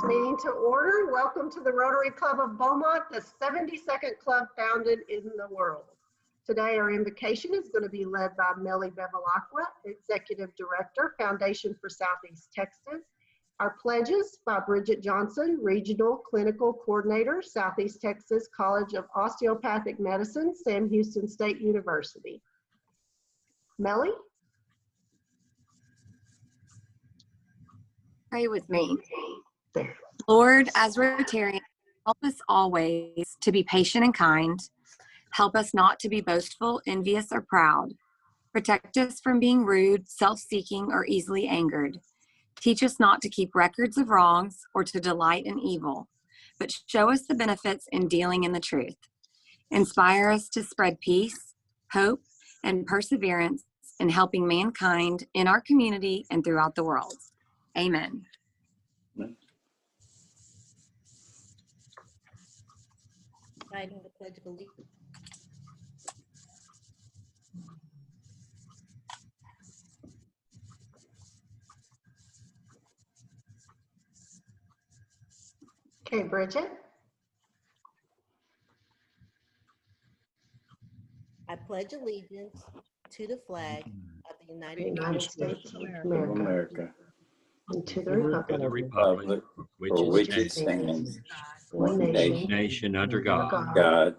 Meeting to order. Welcome to the Rotary Club of Beaumont, the 72nd club founded in the world. Today our invocation is going to be led by Melly Bevilacqua, Executive Director, Foundation for Southeast Texas. Our pledges by Bridget Johnson, Regional Clinical Coordinator, Southeast Texas College of Osteopathic Medicine, Sam Houston State University. Melly? Pray with me. Lord, as Rotarians, help us always to be patient and kind. Help us not to be boastful, envious, or proud. Protect us from being rude, self-seeking, or easily angered. Teach us not to keep records of wrongs or to delight in evil, but show us the benefits in dealing in the truth. Inspire us to spread peace, hope, and perseverance in helping mankind in our community and throughout the world. Amen. Reciting the Pledge of Allegiance. Okay, Bridget. I pledge allegiance to the flag of the United States of America, America, and to the republic Republic for which it stands, one nation, under God,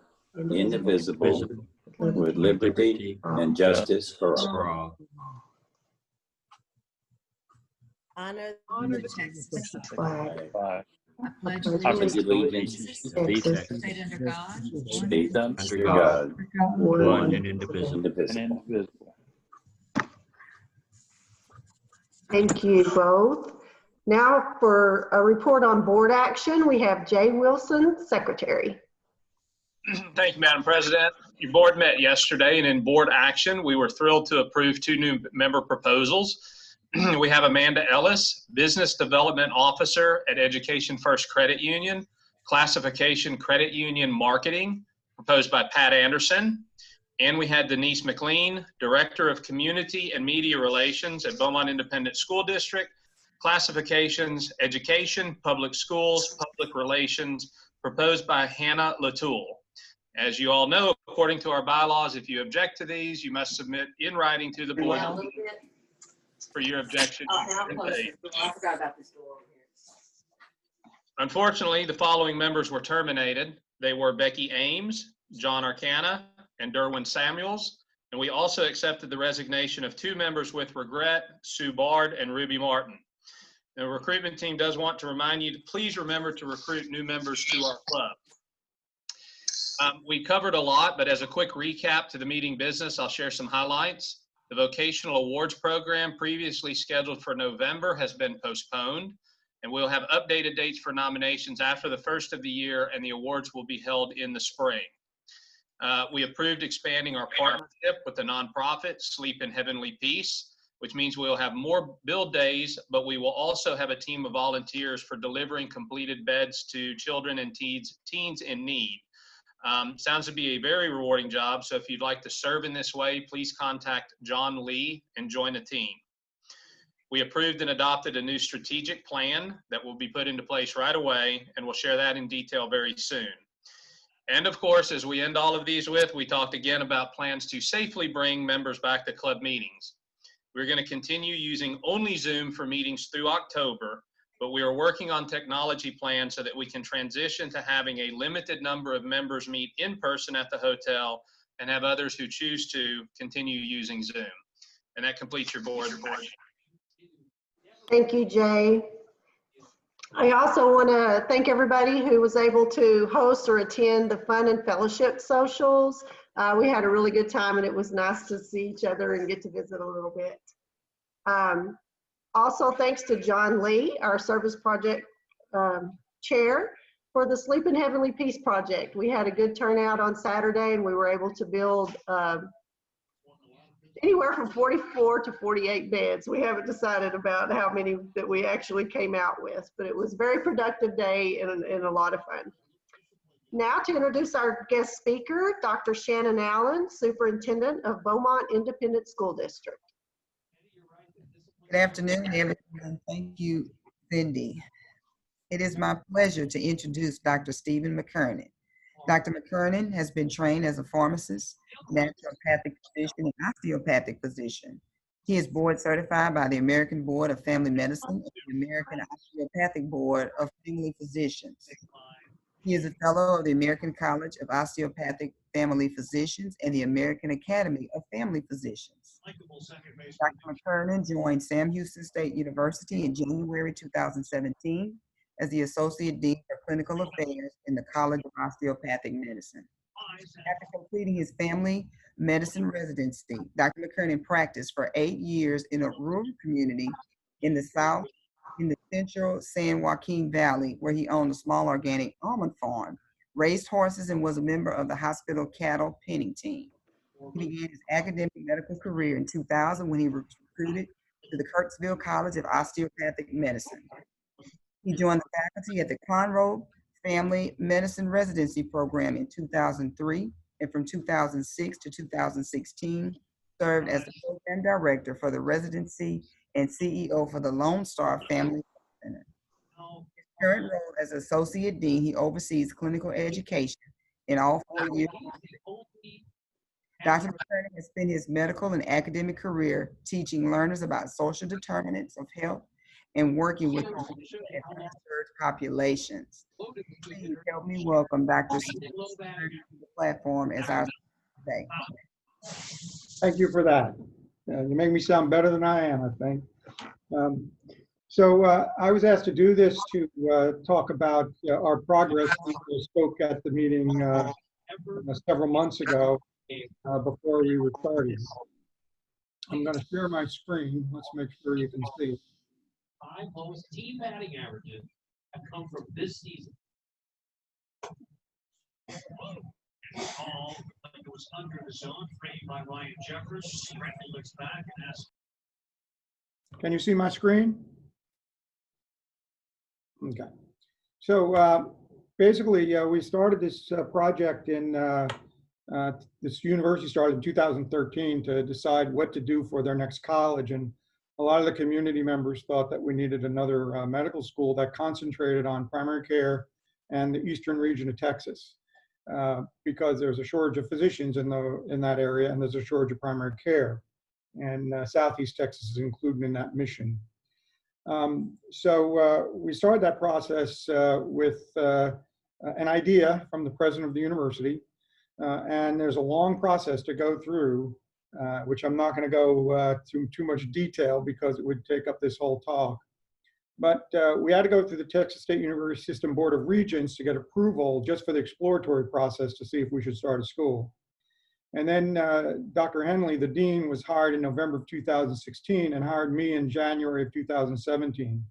indivisible, with liberty and justice for all. honor the Texas flag. I pledge allegiance to the Texas State under God, state under God, one and indivisible. Thank you both. Now for a report on board action, we have Jay Wilson, Secretary. Thank you, Madam President. Your board met yesterday, and in board action, we were thrilled to approve 2 new member proposals. We have Amanda Ellis, Business Development Officer at Education First Credit Union, Classification Credit Union Marketing, proposed by Pat Anderson. And we had Denise McLean, Director of Community and Media Relations at Beaumont Independent School District, Classifications, Education, Public Schools, Public Relations, proposed by Hannah Latoul. As you all know, according to our bylaws, if you object to these, you must submit in writing to the board for your objection. I forgot about this door over here. Unfortunately, the following members were terminated. They were Becky Ames, John Arcana, and Derwin Samuels. And we also accepted the resignation of 2 members with regret, Sue Bard and Ruby Martin. The recruitment team does want to remind you to please remember to recruit new members to our club. We covered a lot, but as a quick recap to the meeting business, I'll share some highlights. The vocational awards program previously scheduled for November has been postponed, and we'll have updated dates for nominations after the first of the year, and the awards will be held in the spring. We approved expanding our partnership with the nonprofit Sleep in Heavenly Peace, which means we'll have more build days, but we will also have a team of volunteers for delivering completed beds to children and teens in need. Sounds to be a very rewarding job, so if you'd like to serve in this way, please contact John Lee and join the team. We approved and adopted a new strategic plan that will be put into place right away, and we'll share that in detail very soon. And of course, as we end all of these with, we talked again about plans to safely bring members back to club meetings. We're going to continue using only Zoom for meetings through October, but we are working on technology plans so that we can transition to having a limited number of members meet in person at the hotel and have others who choose to continue using Zoom. And that completes your board report. Thank you, Jay. I also want to thank everybody who was able to host or attend the Fun and Fellowship socials. We had a really good time, and it was nice to see each other and get to visit a little bit. Also, thanks to John Lee, our service project chair, for the Sleep in Heavenly Peace project. We had a good turnout on Saturday, and we were able to build anywhere from 44 to 48 beds. We haven't decided about how many that we actually came out with, but it was a very productive day and a lot of fun. Now to introduce our guest speaker, Dr. Shannon Allen, Superintendent of Beaumont Independent School District. Good afternoon, everyone. Thank you, Cindy. It is my pleasure to introduce Dr. Stephen McKernan. Dr. McKernan has been trained as a pharmacist, naturopathic physician, and osteopathic physician. He is board certified by the American Board of Family Medicine and the American Osteopathic Board of Family Physicians. He is a fellow of the American College of Osteopathic Family Physicians and the American Academy of Family Physicians. Dr. McKernan joined Sam Houston State University in January 2017 as the Associate Dean for Clinical Affairs in the College of Osteopathic Medicine. After completing his family medicine residency, Dr. McKernan practiced for 8 years in a rural community in the central San Joaquin Valley, where he owned a small organic almond farm, raised horses, and was a member of the hospital cattle penning team. He began his academic medical career in 2000 when he was recruited to the Kirksville College of Osteopathic Medicine. He joined the faculty at the Conroe Family Medicine Residency Program in 2003, and from 2006 to 2016, served as the program director for the residency and CEO for the Lone Star Family Center. His current role as Associate Dean, he oversees clinical education in all 4 years. Dr. McKernan has spent his medical and academic career teaching learners about social determinants of health and working with underserved populations. Please help me welcome Dr. Stephen to the platform as our today. Thank you for that. You make me sound better than I am, I think. I was asked to do this to talk about our progress. We spoke at the meeting several months ago before we were starting. I'm going to share my screen. Let's make sure you can see it. 5 lowest team batting averages have come from this season. All like it was under the zone, framed by Ryan Jeffers. Renton looks back and asks. Can you see my screen? Okay. So basically, we started this project in this university started in 2013 to decide what to do for their next college, and a lot of the community members thought that we needed another medical school that concentrated on primary care and the eastern region of Texas, because there's a shortage of physicians in that area, and there's a shortage of primary care, and Southeast Texas is included in that mission. We started that process with an idea from the president of the university, and there's a long process to go through, which I'm not going to go through too much detail because it would take up this whole talk. But we had to go through the Texas State University System Board of Regents to get approval just for the exploratory process to see if we should start a school. And then Dr. Henley, the dean, was hired in November of 2016 and hired me in January of 2017.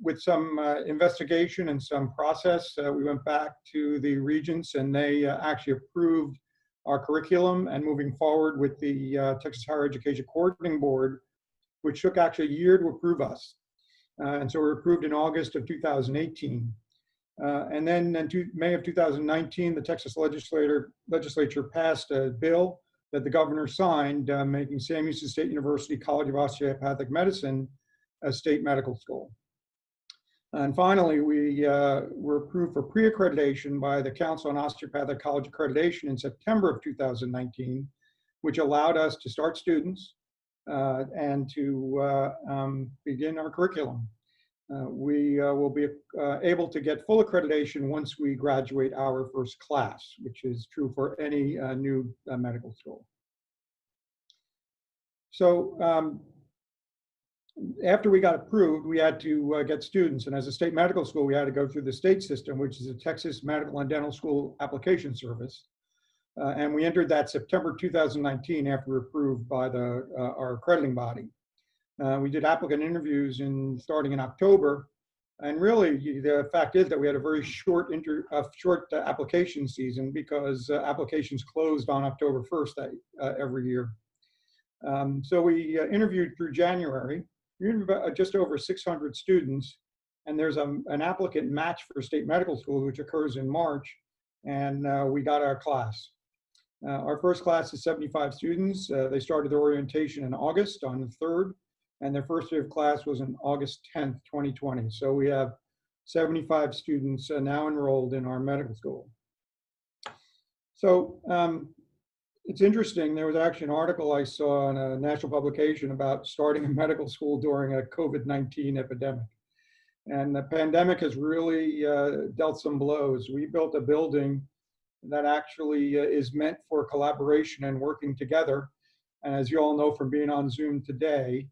With some investigation and some process, we went back to the regents, and they actually approved our curriculum and moving forward with the Texas Higher Education Coordinating Board, which took actually a year to approve us. And so we were approved in August of 2018. And then in May of 2019, the Texas legislature passed a bill that the governor signed, making Sam Houston State University College of Osteopathic Medicine a state medical school. And finally, we were approved for pre-accreditation by the Council on Osteopathic College Accreditation in September of 2019, which allowed us to start students and to begin our curriculum. We will be able to get full accreditation once we graduate our first class, which is true for any new medical school. So after we got approved, we had to get students. And as a state medical school, we had to go through the state system, which is the Texas Medical and Dental School Application Service. And we entered that September 2019 after we were approved by our accrediting body. We did applicant interviews starting in October. And really, the fact is that we had a very short application season because applications closed on October 1st every year. So we interviewed through January. We interviewed just over 600 students. And there's an applicant match for state medical school, which occurs in March. And we got our class. Our first class is 75 students. They started their orientation in August on the 3rd. and their first day of class was on August 10th, 2020. So we have 75 students now enrolled in our medical school. So it's interesting, there was actually an article I saw in a national publication about starting a medical school during a COVID-19 epidemic. And the pandemic has really dealt some blows. We built a building that actually is meant for collaboration and working together. And as you all know from being on Zoom today,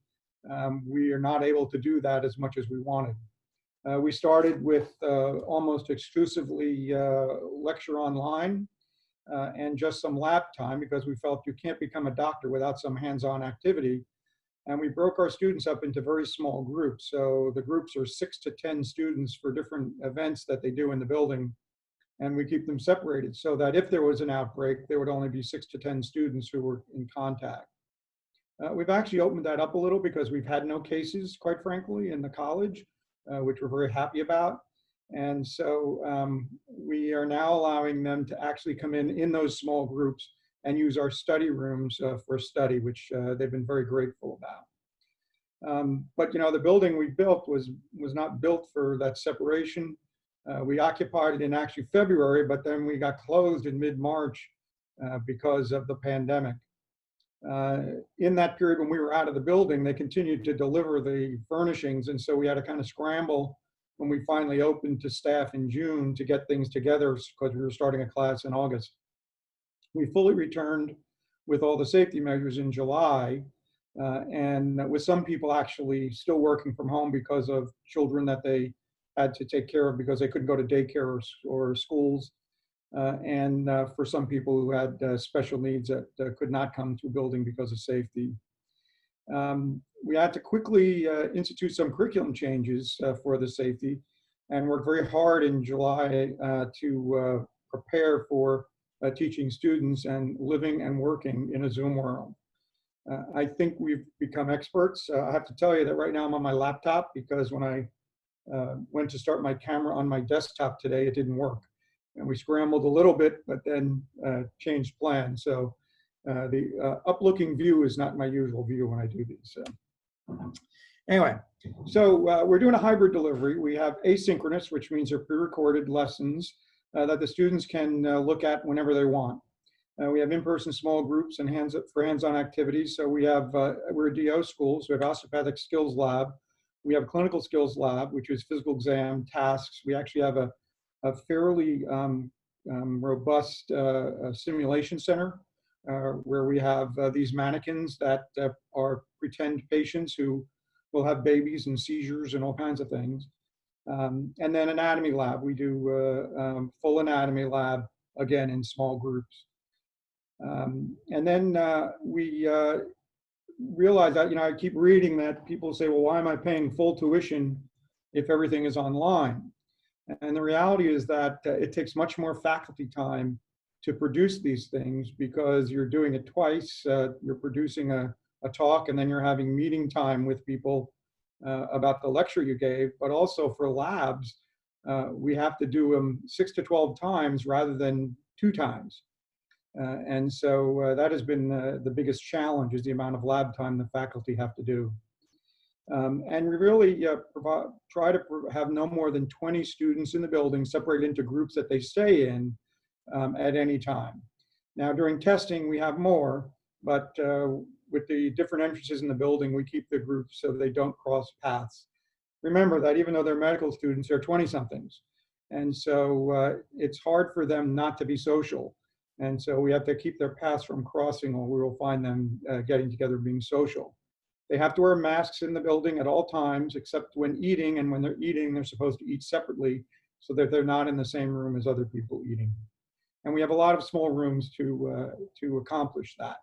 we are not able to do that as much as we wanted. We started with almost exclusively lecture online and just some lab time, because we felt you can't become a doctor without some hands-on activity. And we broke our students up into very small groups. So the groups are 6 to 10 students for different events that they do in the building. And we keep them separated so that if there was an outbreak, there would only be 6 to 10 students who were in contact. We've actually opened that up a little because we've had no cases, quite frankly, in the college, which we're very happy about. And so we are now allowing them to actually come in those small groups and use our study rooms for study, which they've been very grateful about. But you know, the building we built was not built for that separation. We occupied it in actually February, but then we got closed in mid-March because of the pandemic. In that period when we were out of the building, they continued to deliver the furnishings, and so we had to kind of scramble when we finally opened to staff in June to get things together because we were starting a class in August. We fully returned with all the safety measures in July, and with some people actually still working from home because of children that they had to take care of because they couldn't go to daycare or schools, and for some people who had special needs that could not come to building because of safety. We had to quickly institute some curriculum changes for the safety and work very hard in July to prepare for teaching students and living and working in a Zoom world. I think we've become experts. I have to tell you that right now I'm on my laptop because when I went to start my camera on my desktop today, it didn't work. And we scrambled a little bit, but then changed plans. So the up-looking view is not my usual view when I do these. Anyway, so we're doing a hybrid delivery. We have asynchronous, which means they're pre-recorded lessons that the students can look at whenever they want. We have in-person small groups and hands-on activities. So we have, we're a DO school, so we have Osteopathic Skills Lab. We have a Clinical Skills Lab, which is physical exam, tasks. We actually have a fairly robust simulation center where we have these mannequins that are pretend patients who will have babies and seizures and all kinds of things. And then anatomy lab. We do full anatomy lab, again, in small groups. And then we realize that, you know, I keep reading that people say, well, why am I paying full tuition if everything is online? And the reality is that it takes much more faculty time to produce these things because you're doing it twice. You're producing a talk and then you're having meeting time with people about the lecture you gave, but also for labs, we have to do them 6 to 12 times rather than 2 times. And so that has been the biggest challenge, is the amount of lab time the faculty have to do. And we really try to have no more than 20 students in the building separated into groups that they stay in at any time. Now during testing we have more, but with the different entrances in the building we keep the groups so they don't cross paths. Remember that even though they're medical students, they're 20-somethings. And so it's hard for them not to be social. And so we have to keep their paths from crossing, or we will find them getting together being social. They have to wear masks in the building at all times, except when eating, and when they're eating, they're supposed to eat separately so that they're not in the same room as other people eating. And we have a lot of small rooms to accomplish that.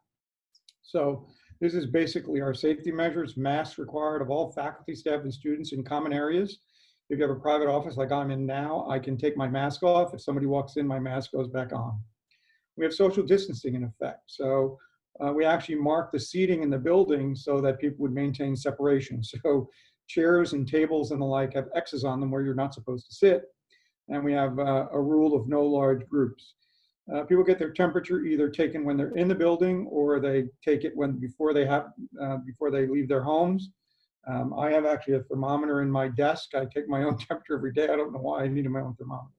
So this is basically our safety measures: masks required of all faculty, staff, and students in common areas. If you have a private office like I'm in now, I can take my mask off. If somebody walks in, my mask goes back on. We have social distancing in effect. So we actually mark the seating in the building so that people would maintain separation. So chairs and tables and the like have X's on them where you're not supposed to sit. And we have a rule of no large groups. People get their temperature either taken when they're in the building, or they take it before they leave their homes. I have actually a thermometer in my desk. I take my own temperature every day. I don't know why I needed my own thermometer.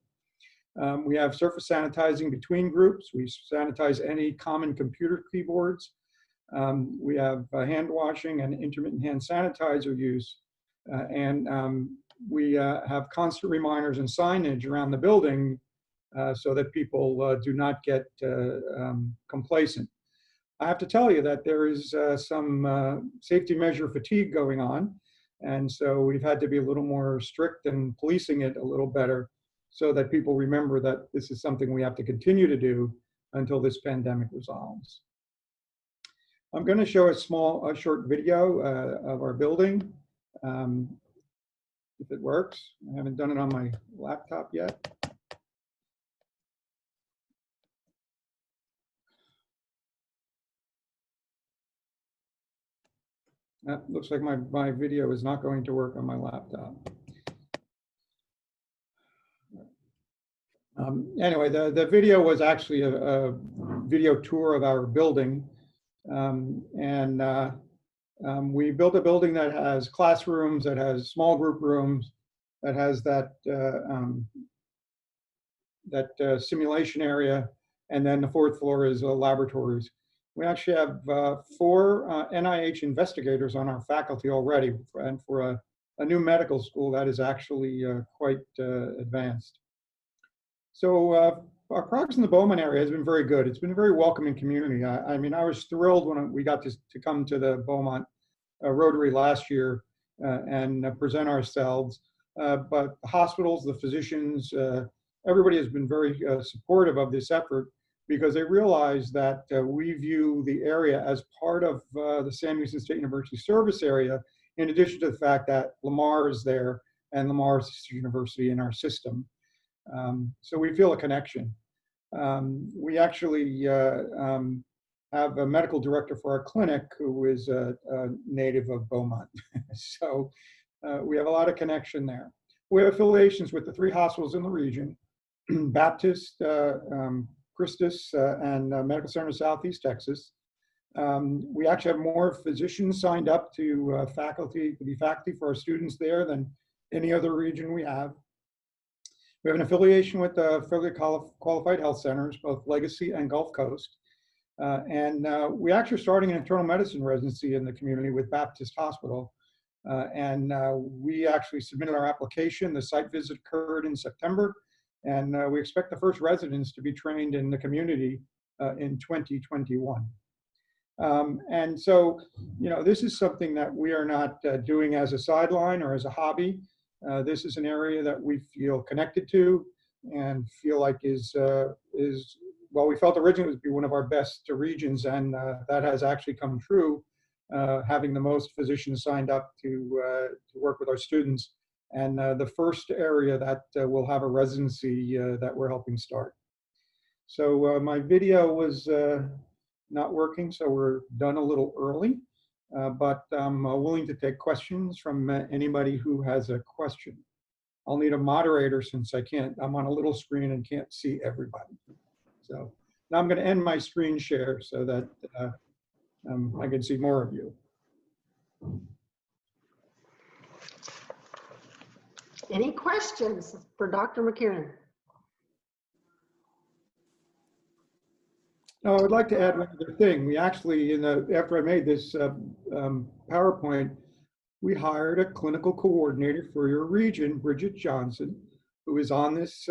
We have surface sanitizing between groups. We sanitize any common computer keyboards. We have hand washing and intermittent hand sanitizer use. We have constant reminders and signage around the building so that people do not get complacent. I have to tell you that there is some safety measure fatigue going on. And so we've had to be a little more strict in policing it a little better so that people remember that this is something we have to continue to do until this pandemic resolves. I'm going to show a short video of our building, if it works. I haven't done it on my laptop yet. That looks like my video is not going to work on my laptop. Anyway, the video was actually a video tour of our building. We built a building that has classrooms, that has small group rooms, that has that simulation area, and then the fourth floor is laboratories. We actually have 4 NIH investigators on our faculty already, and for a new medical school, that is actually quite advanced. So our progress in the Bowman area has been very good. It's been a very welcoming community. I mean, I was thrilled when we got to come to the Beaumont Rotary last year and present ourselves. But the hospitals, the physicians, everybody has been very supportive of this effort because they realize that we view the area as part of the Sam Houston State University service area, in addition to the fact that Lamar is there and Lamar is a university in our system. So we feel a connection. We actually have a medical director for our clinic who is a native of Beaumont. So we have a lot of connection there. We have affiliations with the 3 hospitals in the region, Baptist, Christus, and Medical Center of Southeast Texas. We actually have more physicians signed up to be faculty for our students there than any other region we have. We have an affiliation with the federally qualified health centers, both Legacy and Gulf Coast. We actually are starting an internal medicine residency in the community with Baptist Hospital. We actually submitted our application. The site visit occurred in September. And we expect the first residents to be trained in the community in 2021. And so, you know, this is something that we are not doing as a sideline or as a hobby. This is an area that we feel connected to and feel like well, we felt originally it would be one of our best regions, and that has actually come true, having the most physicians signed up to work with our students. And the first area that will have a residency that we're helping start. So my video was not working, so we're done a little early, but I'm willing to take questions from anybody who has a question. I'll need a moderator since I'm on a little screen and can't see everybody. So now I'm going to end my screen share so that I can see more of you. Any questions for Dr. McKernan? No, I would like to add one other thing. We actually, after I made this PowerPoint, we hired a clinical coordinator for your region, Bridget Johnson, who is on this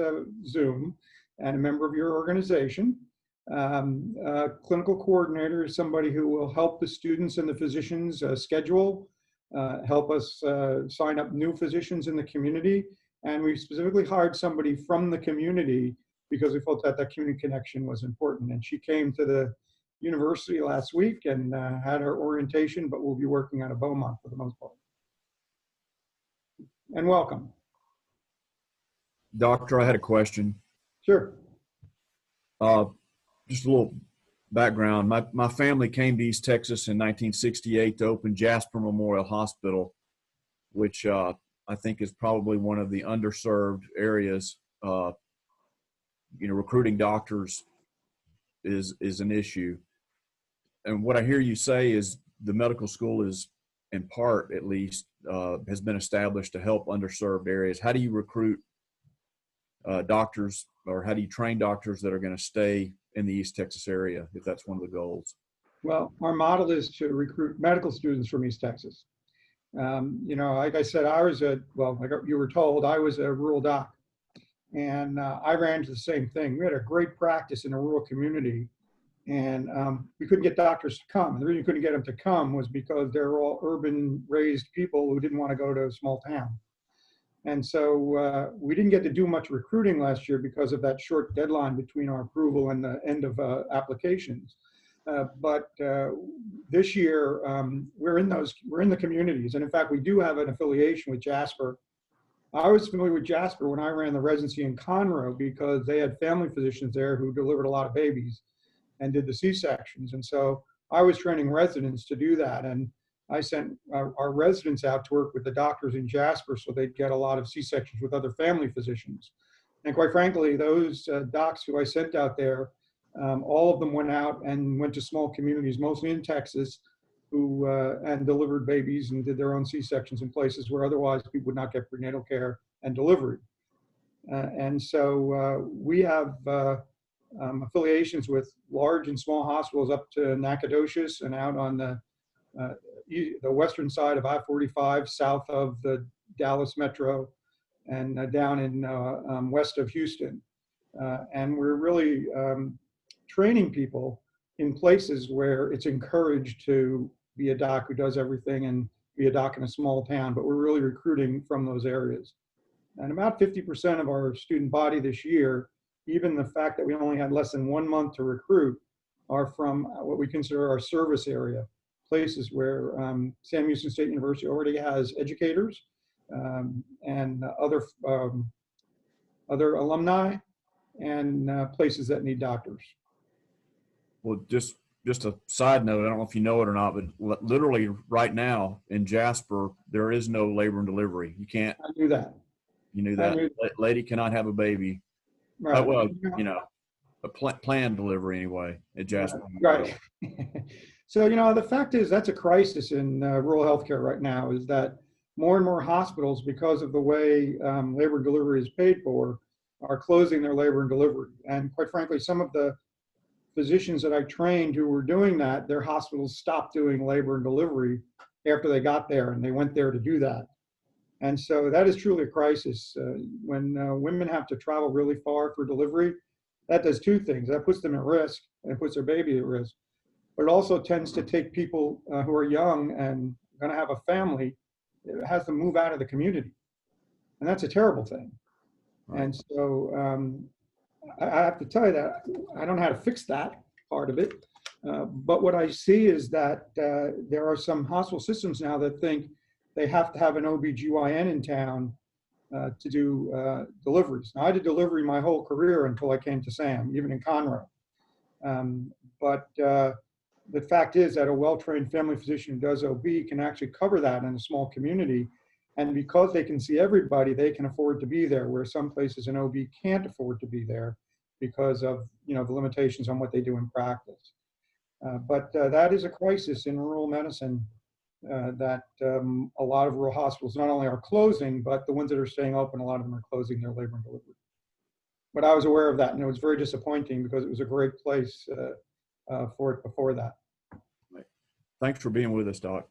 Zoom and a member of your organization. Clinical coordinator is somebody who will help the students and the physicians schedule, help us sign up new physicians in the community. And we specifically hired somebody from the community because we felt that that community connection was important. And she came to the university last week and had her orientation, but we'll be working out of Beaumont for the most part. And welcome. Doctor, I had a question. Sure. Just a little background. My family came to East Texas in 1968 to open Jasper Memorial Hospital, which I think is probably one of the underserved areas. Recruiting doctors is an issue. And what I hear you say is the medical school is in part at least, has been established to help underserved areas. How do you recruit doctors, or how do you train doctors that are going to stay in the East Texas area, if that's one of the goals? Well, our model is to recruit medical students from East Texas. You know, like I said, you were told I was a rural doc, and I ran into the same thing. We had a great practice in a rural community, and we couldn't get doctors to come. And the reason we couldn't get them to come was because they're all urban raised people who didn't want to go to a small town. And so we didn't get to do much recruiting last year because of that short deadline between our approval and the end of applications. But this year, we're in the communities. And in fact, we do have an affiliation with Jasper. I was familiar with Jasper when I ran the residency in Conroe because they had family physicians there who delivered a lot of babies and did the C-sections. And so I was training residents to do that. And I sent our residents out to work with the doctors in Jasper so they'd get a lot of C-sections with other family physicians. And quite frankly, those docs who I sent out there, all of them went out and went to small communities, mostly in Texas, who and delivered babies and did their own C-sections in places where otherwise people would not get prenatal care and delivery. And so we have affiliations with large and small hospitals up to Nacogdoches and out on the western side of I-45, south of the Dallas Metro, and down in west of Houston. And we're really training people in places where it's encouraged to be a doc who does everything and be a doc in a small town, but we're really recruiting from those areas. And about 50% of our student body this year, even the fact that we only had less than 1 month to recruit, are from what we consider our service area, places where Sam Houston State University already has educators and other alumni, and places that need doctors. Well, just a side note, I don't know if you know it or not, but literally right now in Jasper, there is no labor and delivery. You can't. I knew that. You knew that. Lady cannot have a baby. Right. Well, you know, a planned delivery anyway at Jasper. Right. So, you know, the fact is that's a crisis in rural healthcare right now, is that more and more hospitals, because of the way labor and delivery is paid for, are closing their labor and delivery. And quite frankly, some of the physicians that I trained who were doing that, their hospitals stopped doing labor and delivery after they got there, and they went there to do that. And so that is truly a crisis. When women have to travel really far for delivery, that does two things. That puts them at risk, and it puts their baby at risk. But it also tends to take people who are young and going to have a family, it has them move out of the community. And that's a terrible thing. And so I have to tell you that I don't know how to fix that part of it. But what I see is that there are some hospital systems now that think they have to have an OBGYN in town to do deliveries. Now, I did delivery my whole career until I came to SAM, even in Conroe. But the fact is that a well-trained family physician who does OB can actually cover that in a small community. And because they can see everybody, they can afford to be there, where some places an OB can't afford to be there because of, you know, the limitations on what they do in practice. But that is a crisis in rural medicine that a lot of rural hospitals not only are closing, but the ones that are staying open, a lot of them are closing their labor and delivery. But I was aware of that, and it was very disappointing because it was a great place for it before that. Thanks for being with us, Doc.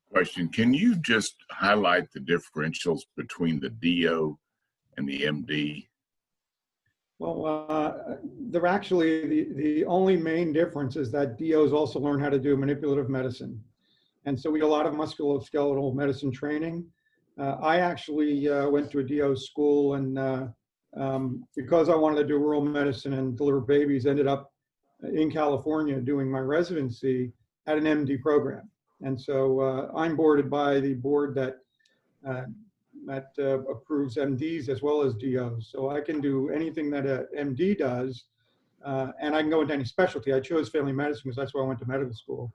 Question. Can you just highlight the differentials between the DO and the MD? Well, they're actually, the only main difference is that DOs also learn how to do manipulative medicine. And so we do a lot of musculoskeletal medicine training. I actually went to a DO school, and because I wanted to do rural medicine and deliver babies, ended up in California doing my residency at an MD program. And so I'm boarded by the board that approves MDs as well as DOs. So I can do anything that a MD does, and I can go into any specialty. I chose family medicine because that's where I went to medical school.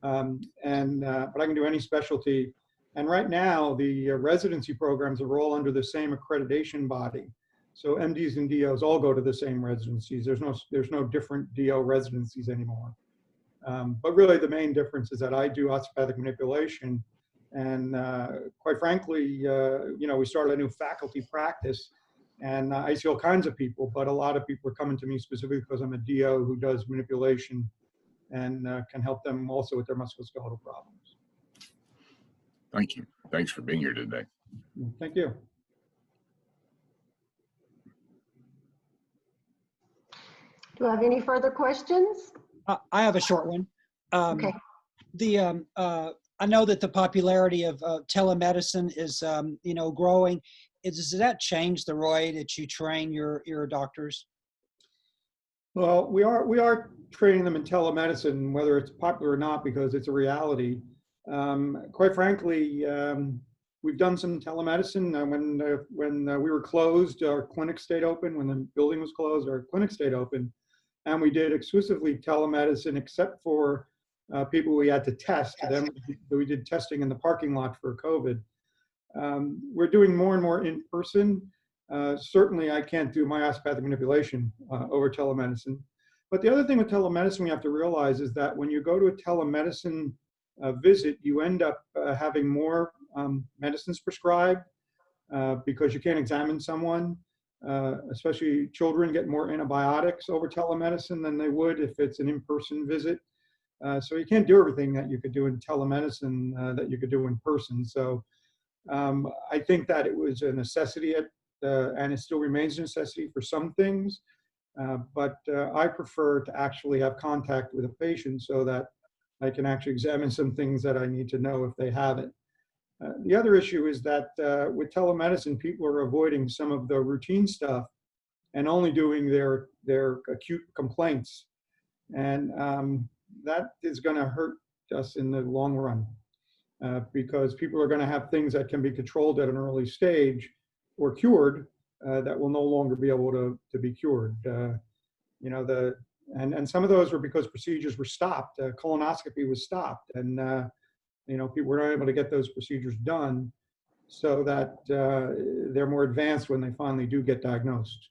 But I can do any specialty. And right now, the residency programs are all under the same accreditation body. So MDs and DOs all go to the same residencies. There's no different DO residencies anymore. But really the main difference is that I do osteopathic manipulation. And quite frankly, we started a new faculty practice, and I see all kinds of people, but a lot of people are coming to me specifically because I'm a DO who does manipulation and can help them also with their musculoskeletal problems. Thank you. Thanks for being here today. Thank you. Do I have any further questions? I have a short one. Okay. I know that the popularity of telemedicine is, growing. Does that change the way that you train your doctors? Well, we are training them in telemedicine, whether it's popular or not, because it's a reality. Quite frankly, we've done some telemedicine. When we were closed, our clinic stayed open. When the building was closed, our clinic stayed open. And we did exclusively telemedicine, except for people we had to test. Then we did testing in the parking lot for COVID. We're doing more and more in person. Certainly, I can't do my osteopathic manipulation over telemedicine. But the other thing with telemedicine we have to realize is that when you go to a telemedicine visit, you end up having more medicines prescribed because you can't examine someone. Especially children get more antibiotics over telemedicine than they would if it's an in-person visit. So you can't do everything that you could do in telemedicine that you could do in person. So I think that it was a necessity and it still remains a necessity for some things. But I prefer to actually have contact with a patient so that I can actually examine some things that I need to know if they have it. The other issue is that with telemedicine, people are avoiding some of the routine stuff and only doing their acute complaints. And that is going to hurt us in the long run because people are going to have things that can be controlled at an early stage or cured that will no longer be able to be cured. And some of those were because procedures were stopped. Colonoscopy was stopped, and people were not able to get those procedures done so that they're more advanced when they finally do get diagnosed.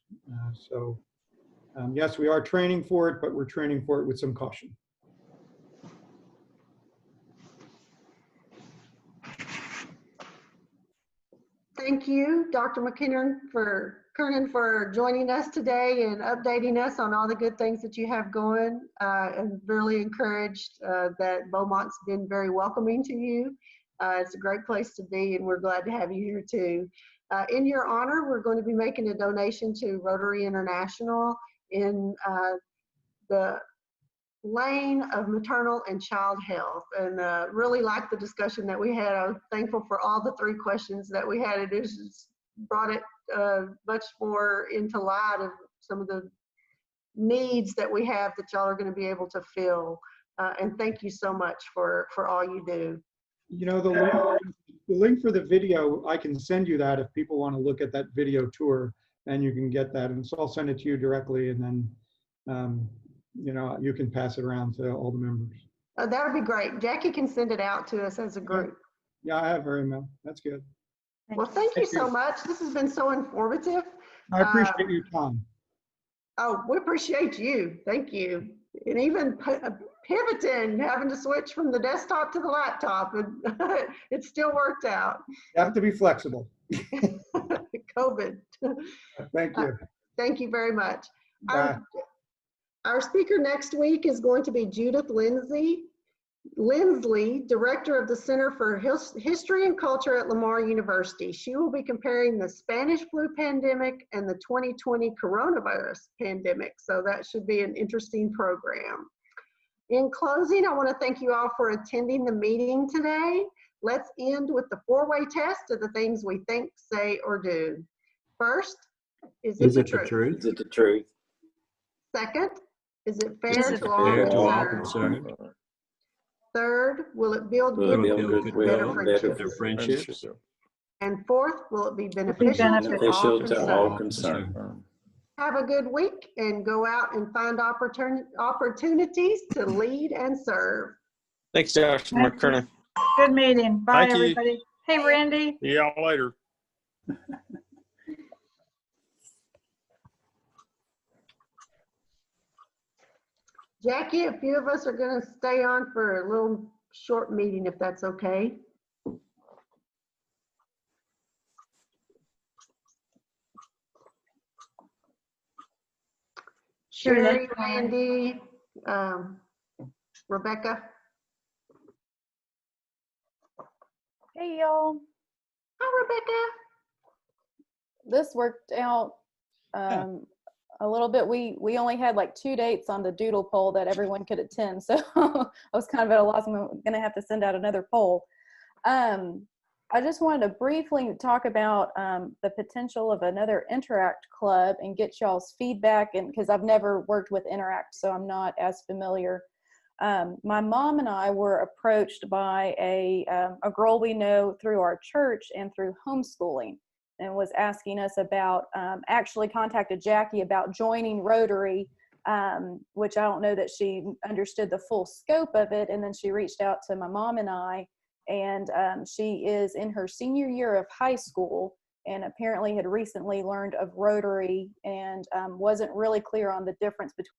Yes, we are training for it, but we're training for it with some caution. Thank you, Dr. McKernan, for joining us today and updating us on all the good things that you have going. And really encouraged that Beaumont's been very welcoming to you. It's a great place to be, and we're glad to have you here too. In your honor, we're going to be making a donation to Rotary International in the lane of maternal and child health, and really like the discussion that we had. I was thankful for all the 3 questions that we had. It has just brought it much more into light of some of the needs that we have that y'all are going to be able to fill. And thank you so much for all you do. The link for the video, I can send you that if people want to look at that video tour, and you can get that. And so I'll send it to you directly, and then you can pass it around to all the members. That would be great. Jackie can send it out to us as a group. Yeah, I have her email. That's good. Well, thank you so much. This has been so informative. I appreciate your time. Oh, we appreciate you. Thank you. And even pivoting, having to switch from the desktop to the laptop, and it still worked out. You have to be flexible. COVID. Thank you. Thank you very much. Bye. Our speaker next week is going to be Judith Lindsley, Director of the Center for History and Culture at Lamar University. She will be comparing the Spanish flu pandemic and the 2020 coronavirus pandemic. So that should be an interesting program. In closing, I want to thank you all for attending the meeting today. Let's end with the 4-way test of the things we think, say, or do. First, is it the truth? Is it the truth? Second, is it fair to all concerned? Third, will it build goodwill and better friendships? And fourth, will it be beneficial to all concerned? Have a good week and go out and find opportunities to lead and serve. Thanks, Dr. McKernan. Good meeting. Bye, Thank you. everybody. Hey, Randy. See y'all later. Jackie, a few of us are going to stay on for a little short meeting, if that's okay. Sure, Sherry, that's fine. Randy, Rebecca. Hey y'all, Hi, Rebecca. this worked out Yeah. a little bit. We only had like 2 dates on the doodle poll that everyone could attend, so I was kind of at a loss. I'm gonna have to send out another poll. I just wanted to briefly talk about the potential of another Interact club and get y'all's feedback, and because I've never worked with Interact, so I'm not as familiar. My mom and I were approached by a girl we know through our church and through homeschooling, and was asking us about, actually contacted Jackie about joining Rotary, which I don't know that she understood the full scope of it. And then she reached out to my mom and I, and she is in her senior year of high school and apparently had recently learned of Rotary and wasn't really clear on the difference between